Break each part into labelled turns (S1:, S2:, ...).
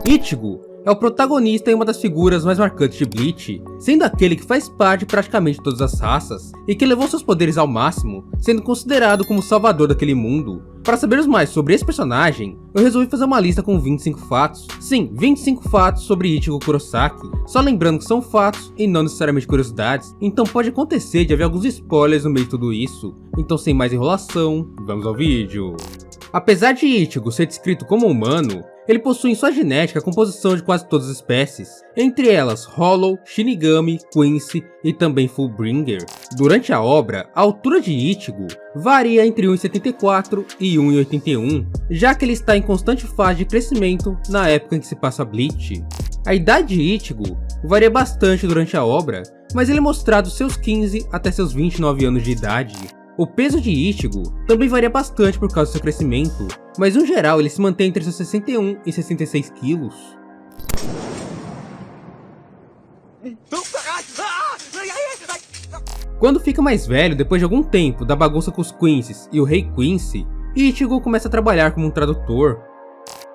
S1: Ichigo é o protagonista e uma das figuras mais marcantes de Bleach, sendo aquele que faz parte de praticamente todas as raças e que levou seus poderes ao máximo, sendo considerado como o salvador daquele mundo. Para sabermos mais sobre esse personagem, eu resolvi fazer uma lista com 25 fatos. Sim, 25 fatos sobre Ichigo Kurosaki. Só lembrando que são fatos e não necessariamente curiosidades, então pode acontecer de haver alguns spoilers no meio de tudo isso. Então sem mais enrolação, vamos ao vídeo. Apesar de Ichigo ser descrito como humano, ele possui em sua genética a composição de quase todas as espécies, entre elas Hollow, Shinigami, Quincy e também Fullbringer. Durante a obra, a altura de Ichigo varia entre 1,74 e 1,81, já que ele está em constante fase de crescimento na época em que se passa Bleach. A idade de Ichigo varia bastante durante a obra, mas ele é mostrado seus 15 até seus 29 anos de idade. O peso de Ichigo também varia bastante por causa do seu crescimento, mas no geral ele se mantém entre seus 61 e 66 quilos. Quando fica mais velho, depois de algum tempo da bagunça com os Quincy's e o Rei Quincy, Ichigo começa a trabalhar como um tradutor.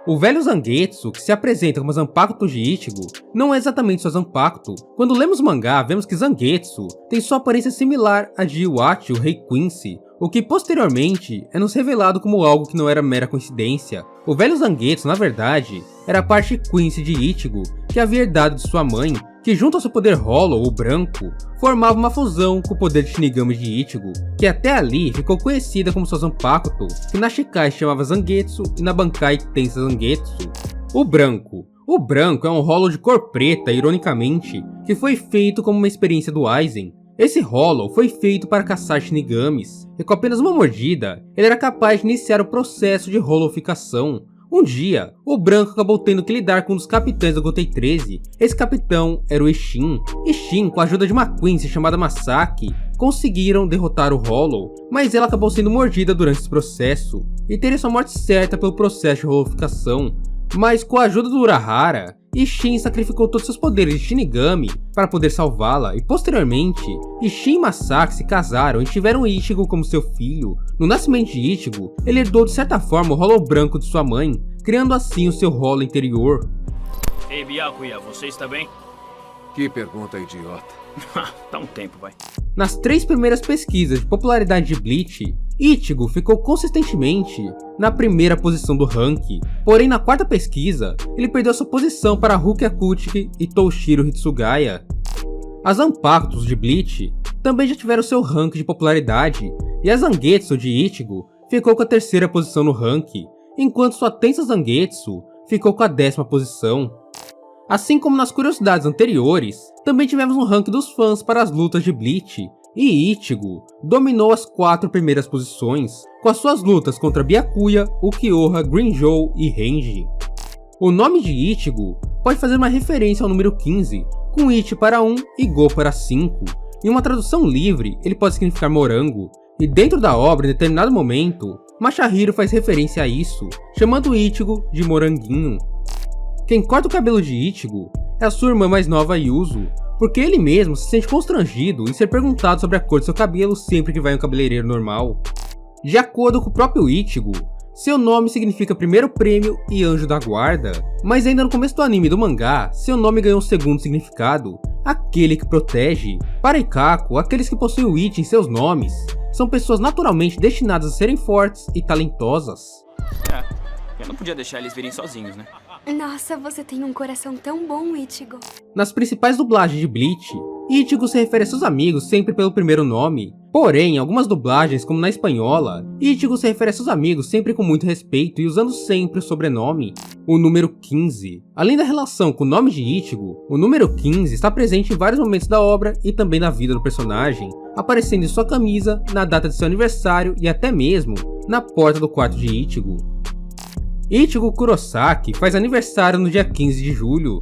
S1: O velho Zangetsu, que se apresenta como Zanpakuto de Ichigo, não é exatamente só Zanpakuto. Quando lemos o mangá, vemos que Zangetsu tem sua aparência similar à de Iwachi, o Rei Quincy, o que posteriormente é nos revelado como algo que não era mera coincidência. O velho Zangetsu, na verdade, era a parte Quincy de Ichigo, que havia herdado de sua mãe, que junto ao seu poder Hollow, o branco, formava uma fusão com o poder de Shinigami de Ichigo, que até ali ficou conhecida como sua Zanpakuto, que na Shikai se chamava Zangetsu e na Bankai Tensei Zangetsu. O branco é um Hollow de cor preta, ironicamente, que foi feito como uma experiência do Aizen. Esse Hollow foi feito para caçar Shinigamis, e com apenas uma mordida, ele era capaz de iniciar o processo de Hollowificação. Um dia, o branco acabou tendo que lidar com um dos capitães da Gotei 13. Esse capitão era o Ishin. Ishin, com a ajuda de uma Quincy chamada Masaki, conseguiram derrotar o Hollow, mas ela acabou sendo mordida durante esse processo, e teria sua morte certa pelo processo de Hollowificação. Mas com a ajuda do Urahara, Ishin sacrificou todos seus poderes de Shinigami para poder salvá-la, e posteriormente, Ishin e Masaki se casaram e tiveram Ichigo como seu filho. No nascimento de Ichigo, ele herdou de certa forma o Hollow branco de sua mãe, criando assim o seu Hollow interior.
S2: Ei, Byakuya, você está bem?
S3: Que pergunta idiota.
S2: Dá um tempo, vai.
S1: Nas 3 primeiras pesquisas de popularidade de Bleach, Ichigo ficou consistentemente na primeira posição do ranking, porém na 4ª pesquisa, ele perdeu sua posição para Ruki Akutsuki e Toshiro Hitsugaya. As Zanpakutos de Bleach também já tiveram seu ranking de popularidade, e a Zangetsu de Ichigo ficou com a 3ª posição no ranking, enquanto sua Tensei Zangetsu ficou com a 10ª posição. Assim como nas curiosidades anteriores, também tivemos um ranking dos fãs para as lutas de Bleach, e Ichigo dominou as 4 primeiras posições, com as suas lutas contra Byakuya, Ukiyoha, Grimmjow e Renji. O nome de Ichigo pode fazer uma referência ao número 15, com Ichi para 1 e Go para 5. Em uma tradução livre, ele pode significar morango, e dentro da obra, em determinado momento, Masahiro faz referência a isso, chamando Ichigo de moranguinho. Quem corta o cabelo de Ichigo é a sua irmã mais nova, Yuzu, porque ele mesmo se sente constrangido em ser perguntado sobre a cor de seu cabelo sempre que vai em um cabeleireiro normal. De acordo com o próprio Ichigo, seu nome significa primeiro prêmio e anjo da guarda, mas ainda no começo do anime e do mangá, seu nome ganhou um segundo significado, aquele que protege. Para Ikako, aqueles que possuem o Ichi em seus nomes são pessoas naturalmente destinadas a serem fortes e talentosas.
S2: Eu não podia deixar eles virem sozinhos, né?
S4: Nossa, você tem um coração tão bom, Ichigo.
S1: Nas principais dublagens de Bleach, Ichigo se refere a seus amigos sempre pelo primeiro nome. Porém, em algumas dublagens, como na espanhola, Ichigo se refere a seus amigos sempre com muito respeito e usando sempre o sobrenome, o número 15. Além da relação com o nome de Ichigo, o número 15 está presente em vários momentos da obra e também na vida do personagem, aparecendo em sua camisa, na data de seu aniversário e até mesmo na porta do quarto de Ichigo. Ichigo Kurosaki faz aniversário no dia 15 de julho.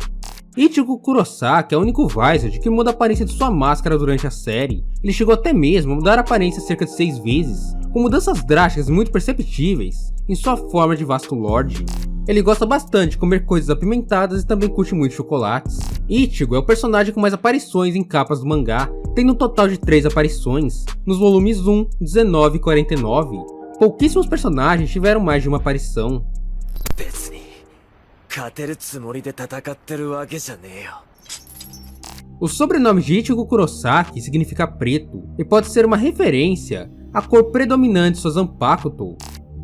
S1: Ichigo Kurosaki é o único Vizard que muda a aparência de sua máscara durante a série. Ele chegou até mesmo a mudar a aparência cerca de 6 vezes, com mudanças drásticas e muito perceptíveis em sua forma de vasto lorde. Ele gosta bastante de comer coisas apimentadas e também curte muito chocolates. Ichigo é o personagem com mais aparições em capas do mangá, tendo um total de 3 aparições, nos volumes 1, 19 e 49. Pouquíssimos personagens tiveram mais de uma aparição. O sobrenome de Ichigo Kurosaki significa preto e pode ser uma referência à cor predominante de sua Zanpakuto.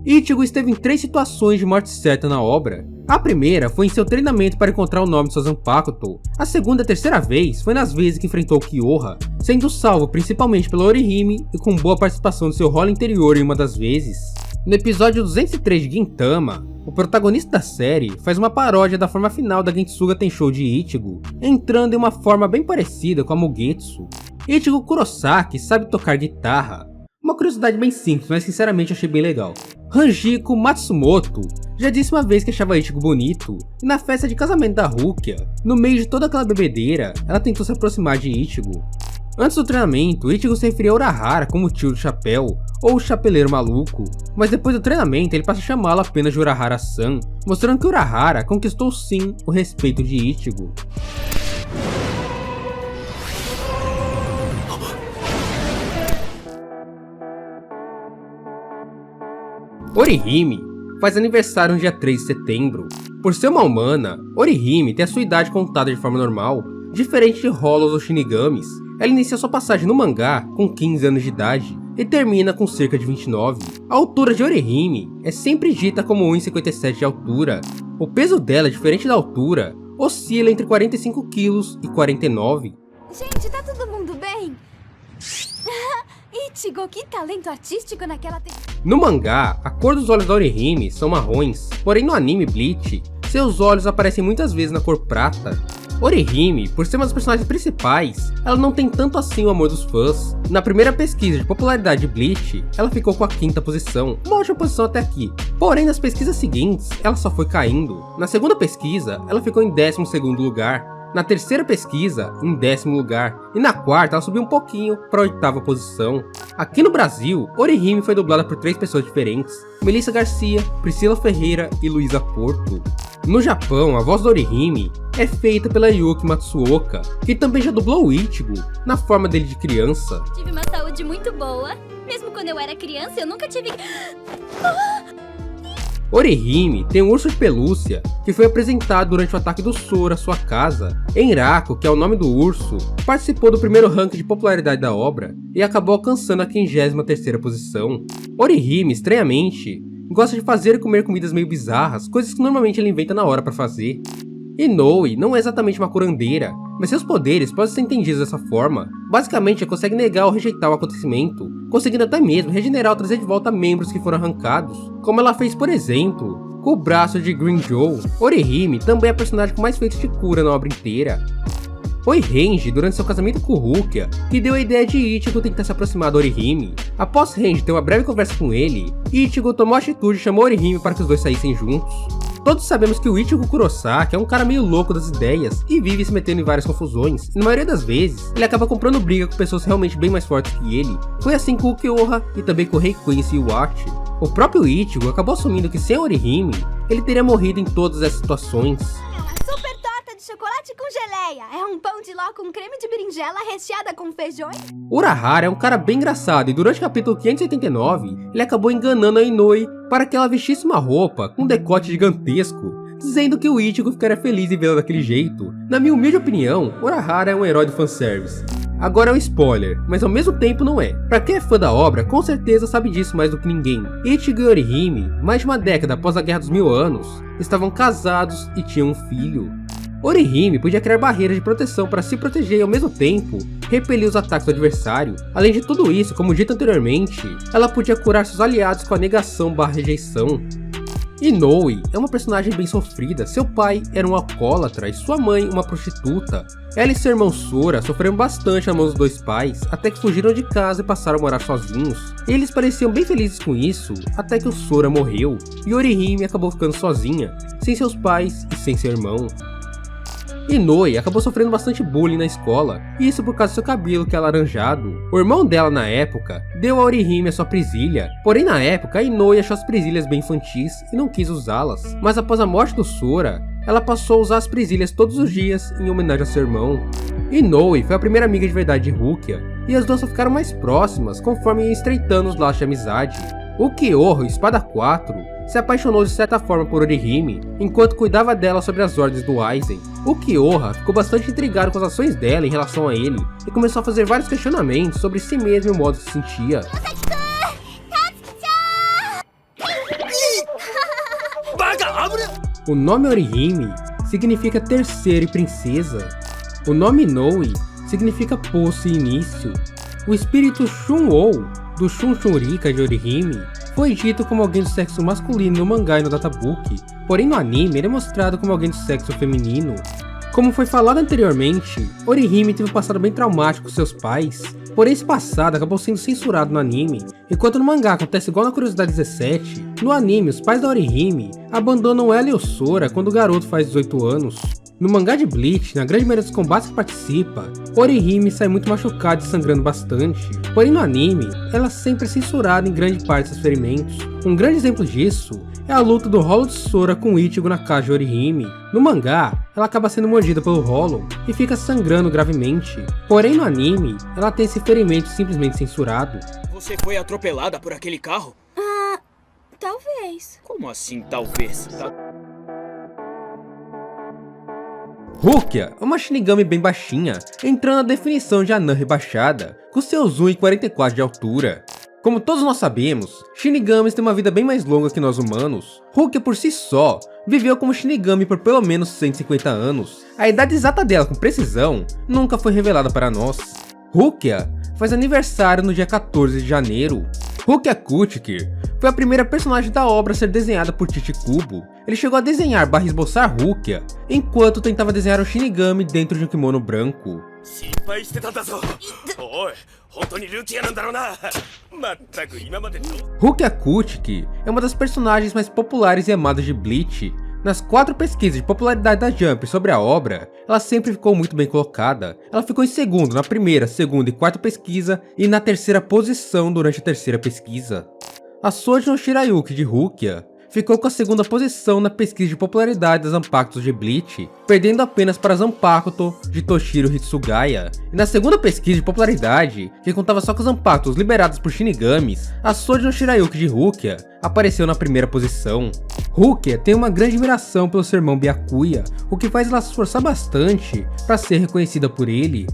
S1: Ichigo esteve em 3 situações de morte certa na obra. A primeira foi em seu treinamento para encontrar o nome de sua Zanpakuto. A segunda e terceira vez foi nas vezes que enfrentou Kyoha, sendo salvo principalmente pela Orihime e com boa participação do seu rolo interior em uma das vezes. No episódio 203 de Gintama, o protagonista da série faz uma paródia da forma final da Gentsuga Tenshou de Ichigo, entrando em uma forma bem parecida com a Mugetsu. Ichigo Kurosaki sabe tocar guitarra. Uma curiosidade bem simples, mas sinceramente achei bem legal. Hanjiko Matsumoto já disse uma vez que achava Ichigo bonito, e na festa de casamento da Rukia, no meio de toda aquela bebedeira, ela tentou se aproximar de Ichigo. Antes do treinamento, Ichigo se referia a Urahara como o tio do chapéu, ou o chapeleiro maluco, mas depois do treinamento ele passa a chamá-lo apenas de Urahara-san, mostrando que Urahara conquistou sim o respeito de Ichigo. Orihime faz aniversário no dia 3 de setembro. Por ser uma humana, Orihime tem a sua idade contada de forma normal, diferente de Hollows ou Shinigamis. Ela inicia sua passagem no mangá com 15 anos de idade e termina com cerca de 29. A altura de Orihime é sempre dita como 1,57 de altura. O peso dela, diferente da altura, oscila entre 45 kg e 49.
S4: Gente, tá todo mundo bem? Ichigo, que talento artístico naquela...
S1: No mangá, a cor dos olhos da Orihime são marrons, porém no anime Bleach, seus olhos aparecem muitas vezes na cor prata. Orihime, por ser uma das personagens principais, ela não tem tanto assim o amor dos fãs. Na primeira pesquisa de popularidade de Bleach, ela ficou com a 5ª posição, uma ótima posição até aqui. Porém, nas pesquisas seguintes, ela só foi caindo. Na segunda pesquisa, ela ficou em 12º lugar. Na terceira pesquisa, em 10º lugar, e na quarta ela subiu um pouquinho para a 8ª posição. Aqui no Brasil, Orihime foi dublada por 3 pessoas diferentes: Melissa Garcia, Priscila Ferreira e Luísa Porto. No Japão, a voz da Orihime é feita pela Yuki Matsuoka, que também já dublou o Ichigo na forma dele de criança.
S5: Tive uma saúde muito boa, mesmo quando eu era criança eu nunca tive...
S1: Orihime tem um urso de pelúcia que foi apresentado durante o ataque do Sora à sua casa. Enraku, que é o nome do urso, participou do primeiro ranking de popularidade da obra e acabou alcançando a 53ª posição. Orihime, estranhamente, gosta de fazer e comer comidas meio bizarras, coisas que normalmente ele inventa na hora para fazer. Inoue não é exatamente uma curandeira, mas seus poderes podem ser entendidos dessa forma. Basicamente, ela consegue negar ou rejeitar o acontecimento, conseguindo até mesmo regenerar ou trazer de volta membros que foram arrancados, como ela fez, por exemplo, com o braço de Green Joe. Orihime também é a personagem com mais feitos de cura na obra inteira. Foi Renji, durante seu casamento com Rukia, que deu a ideia de Ichigo tentar se aproximar da Orihime. Após Renji ter uma breve conversa com ele, Ichigo tomou a atitude e chamou Orihime para que os dois saíssem juntos. Todos sabemos que o Ichigo Kurosaki é um cara meio louco das ideias e vive se metendo em várias confusões, e na maioria das vezes, ele acaba comprando briga com pessoas realmente bem mais fortes que ele. Foi assim com o Kyoha e também com o Rei Quincy e o Watt. O próprio Ichigo acabou assumindo que sem a Orihime, ele teria morrido em todas essas situações.
S4: Super torta de chocolate com geleia. É um pão de ló com creme de berinjela recheada com feijões?
S1: Urahara é um cara bem engraçado e durante o capítulo 589, ele acabou enganando a Inoue para que ela vestisse uma roupa com um decote gigantesco, dizendo que o Ichigo ficaria feliz em vê-la daquele jeito. Na minha humilde opinião, Urahara é um herói de fanservice. Agora é um spoiler, mas ao mesmo tempo não é. Pra quem é fã da obra, com certeza sabe disso mais do que ninguém. Ichigo e Orihime, mais de uma década após a Guerra dos 1000 Anos, estavam casados e tinham um filho. Orihime podia criar barreiras de proteção para se proteger e ao mesmo tempo repelir os ataques do adversário. Além de tudo isso, como dito anteriormente, ela podia curar seus aliados com a negação/rejeição. Inoue é uma personagem bem sofrida. Seu pai era um alcoólatra e sua mãe uma prostituta. Ela e seu irmão Sora sofreram bastante nas mãos dos dois pais, até que fugiram de casa e passaram a morar sozinhos. Eles pareciam bem felizes com isso, até que o Sora morreu e Orihime acabou ficando sozinha, sem seus pais e sem seu irmão. Inoue acabou sofrendo bastante bullying na escola, isso por causa do seu cabelo que é alaranjado. O irmão dela na época deu a Orihime a sua presilha, porém na época Inoue achou as presilhas bem infantis e não quis usá-las. Mas após a morte do Sora, ela passou a usar as presilhas todos os dias em homenagem ao seu irmão. Inoue foi a primeira amiga de verdade de Rukia, e as duas só ficaram mais próximas conforme iam estreitando os laços de amizade. O Kyoho, Espada 4, se apaixonou de certa forma por Orihime, enquanto cuidava dela sob as ordens do Aizen. O Kyoha ficou bastante intrigado com as ações dela em relação a ele, e começou a fazer vários questionamentos sobre si mesmo e o modo que se sentia. O nome Orihime significa terceira e princesa. O nome Inoue significa poço e início. O espírito Shun-ou, do Shun-Shunrika de Orihime, foi dito como alguém do sexo masculino no mangá e no databook, porém no anime ele é mostrado como alguém do sexo feminino. Como foi falado anteriormente, Orihime teve um passado bem traumático com seus pais, porém esse passado acabou sendo censurado no anime. Enquanto no mangá acontece igual na Curiosidade 17, no anime os pais da Orihime abandonam ela e o Sora quando o garoto faz 18 anos. No mangá de Bleach, na grande maioria dos combates que participa, Orihime sai muito machucada e sangrando bastante, porém no anime, ela sempre é censurada em grande parte dos ferimentos. Um grande exemplo disso é a luta do Hollow de Sora com o Ichigo na casa de Orihime. No mangá, ela acaba sendo mordida pelo Hollow e fica sangrando gravemente, porém no anime, ela tem esse ferimento simplesmente censurado.
S2: Você foi atropelada por aquele carro?
S5: Talvez.
S2: Como assim, talvez?
S1: Rukia é uma Shinigami bem baixinha, entrando na definição de anã rebaixada, com seus 1,44 de altura. Como todos nós sabemos, Shinigamis têm uma vida bem mais longa que nós humanos. Rukia por si só, viveu como Shinigami por pelo menos 150 anos. A idade exata dela com precisão nunca foi revelada para nós. Rukia faz aniversário no dia 14 de janeiro. Rukia Kuchiki foi a primeira personagem da obra a ser desenhada por Tite Kubo. Ele chegou a desenhar / esboçar Rukia, enquanto tentava desenhar um Shinigami dentro de um kimono branco. Rukia Kuchiki é uma das personagens mais populares e amadas de Bleach. Nas 4 pesquisas de popularidade da Jump sobre a obra, ela sempre ficou muito bem colocada. Ela ficou em segundo na primeira, segunda e quarta pesquisa e na terceira posição durante a terceira pesquisa. A Soji no Shirayuki de Rukia ficou com a segunda posição na pesquisa de popularidade das Zanpakutos de Bleach, perdendo apenas para Zanpakuto de Toshiro Hitsugaya. E na segunda pesquisa de popularidade, que contava só com os Zanpakutos liberados por Shinigamis, a Soji no Shirayuki de Rukia apareceu na primeira posição. Rukia tem uma grande admiração pelo seu irmão Byakuya, o que faz ela se esforçar bastante para ser reconhecida por ele.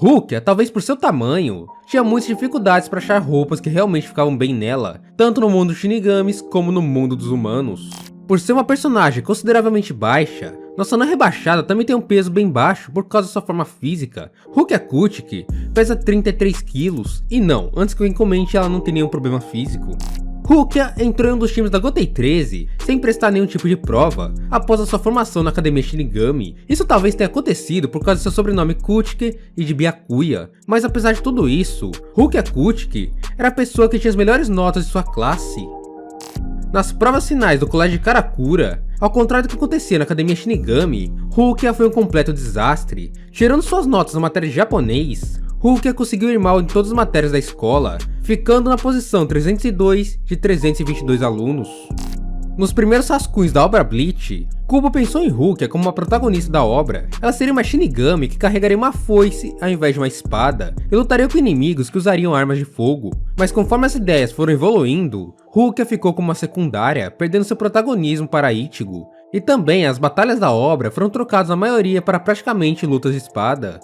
S1: Rukia, talvez por seu tamanho, tinha muitas dificuldades para achar roupas que realmente ficavam bem nela, tanto no mundo dos Shinigamis como no mundo dos humanos. Por ser uma personagem consideravelmente baixa, nossa anã rebaixada também tem um peso bem baixo por causa da sua forma física. Rukia Kuchiki pesa 33 quilos, e não, antes que alguém comente, ela não tem nenhum problema físico. Rukia entrou em um dos times da Gotei 13 sem prestar nenhum tipo de prova, após a sua formação na Academia Shinigami. Isso talvez tenha acontecido por causa de seu sobrenome Kuchiki e de Byakuya, mas apesar de tudo isso, Rukia Kuchiki era a pessoa que tinha as melhores notas de sua classe. Nas provas finais do colégio de Karakura, ao contrário do que acontecia na Academia Shinigami, Rukia foi um completo desastre. Tirando suas notas na matéria de japonês, Rukia conseguiu ir mal em todas as matérias da escola, ficando na posição 302 de 322 alunos. Nos primeiros rascunhos da obra Bleach, Kubo pensou em Rukia como uma protagonista da obra. Ela seria uma Shinigami que carregaria uma foice ao invés de uma espada, e lutaria com inimigos que usariam armas de fogo. Mas conforme as ideias foram evoluindo, Rukia ficou como uma secundária, perdendo seu protagonismo para Ichigo. E também as batalhas da obra foram trocadas na maioria para praticamente lutas de espada.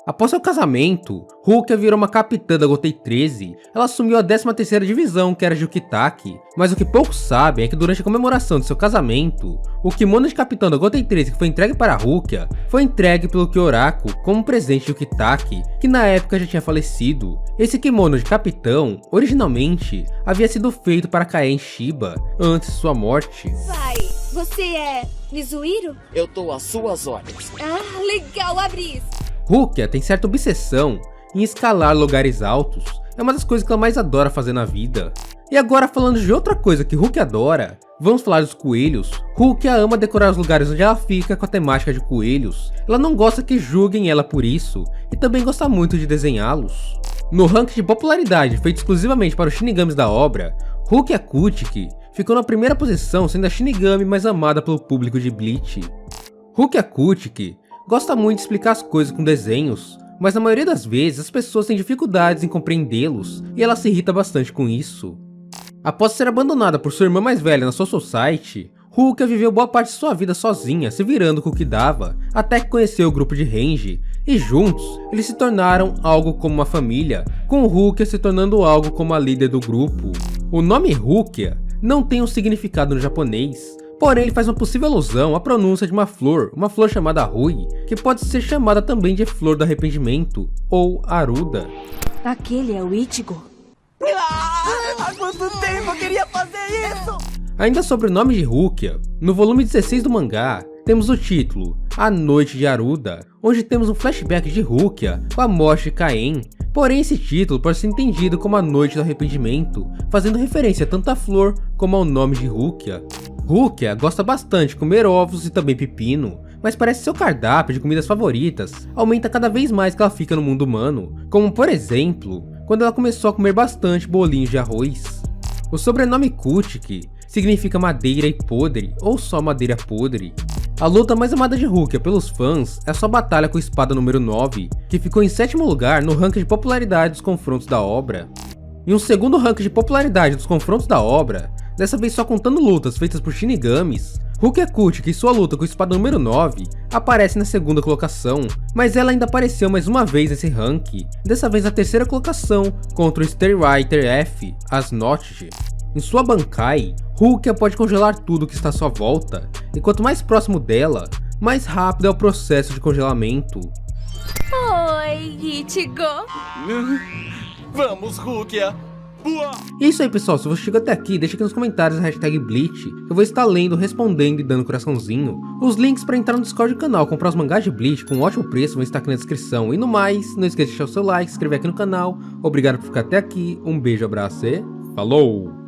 S1: Após seu casamento, Rukia virou uma capitã da Gotei 13. Ela assumiu a 13ª divisão, que era de Ukitake. Mas o que poucos sabem é que durante a comemoração de seu casamento, o kimono de capitão da Gotei 13 que foi entregue para Rukia foi entregue pelo Kyoraku como presente de Ukitake, que na época já tinha falecido. Esse kimono de capitão, originalmente, havia sido feito para Kaien Shiba, antes de sua morte.
S5: Pai, você é Mizuhiro?
S6: Eu tô às suas ordens.
S5: Ah, legal, abre isso.
S1: Rukia tem certa obsessão em escalar lugares altos, é uma das coisas que ela mais adora fazer na vida. E agora falando de outra coisa que Rukia adora, vamos falar dos coelhos. Rukia ama decorar os lugares onde ela fica com a temática de coelhos. Ela não gosta que julguem ela por isso, e também gosta muito de desenhá-los. No ranking de popularidade feito exclusivamente para os Shinigamis da obra, Rukia Kuchiki ficou na primeira posição, sendo a Shinigami mais amada pelo público de Bleach. Rukia Kuchiki gosta muito de explicar as coisas com desenhos, mas na maioria das vezes as pessoas têm dificuldades em compreendê-los e ela se irrita bastante com isso. Após ser abandonada por sua irmã mais velha na sua society, Rukia viveu boa parte de sua vida sozinha, se virando com o que dava, até que conheceu o grupo de Renji, e juntos, eles se tornaram algo como uma família, com Rukia se tornando algo como a líder do grupo. O nome Rukia não tem um significado no japonês, porém ele faz uma possível alusão à pronúncia de uma flor chamada Rui, que pode ser chamada também de flor do arrependimento, ou Aruda.
S7: Aquele é o Ichigo.
S6: Há quanto tempo eu queria fazer isso?
S1: Ainda sobre o nome de Rukia, no volume 16 do mangá, temos o título, A Noite de Aruda, onde temos um flashback de Rukia com a morte de Kaen, porém esse título pode ser entendido como A Noite do Arrependimento, fazendo referência tanto à flor como ao nome de Rukia. Rukia gosta bastante de comer ovos e também pepino, mas parece que seu cardápio de comidas favoritas aumenta cada vez mais que ela fica no mundo humano, como por exemplo, quando ela começou a comer bastante bolinhos de arroz. O sobrenome Kuchiki significa madeira e podre, ou só madeira podre. A luta mais amada de Rukia pelos fãs é a sua batalha com a espada número 9, que ficou em 7º lugar no ranking de popularidade dos confrontos da obra. Em um segundo ranking de popularidade dos confrontos da obra, dessa vez só contando lutas feitas por Shinigamis, Rukia Kuchiki e sua luta com a espada número 9 aparece na 2ª colocação, mas ela ainda apareceu mais uma vez nesse ranking, dessa vez na 3ª colocação contra o Starwriter F, as Notch. Em sua Bankai, Rukia pode congelar tudo que está à sua volta, e quanto mais próximo dela, mais rápido é o processo de congelamento.
S5: Oi, Ichigo.
S6: Vamos, Rukia.
S1: E é isso aí, pessoal, se você chegou até aqui, deixa aqui nos comentários a hashtag Bleach, que eu vou estar lendo, respondendo e dando coraçãozinho. Os links para entrar no Discord do canal, comprar os mangás de Bleach com um ótimo preço vão estar aqui na descrição. E no mais, não esqueça de deixar o seu like, se inscrever aqui no canal. Obrigado por ficar até aqui, um beijo, abraço e falou!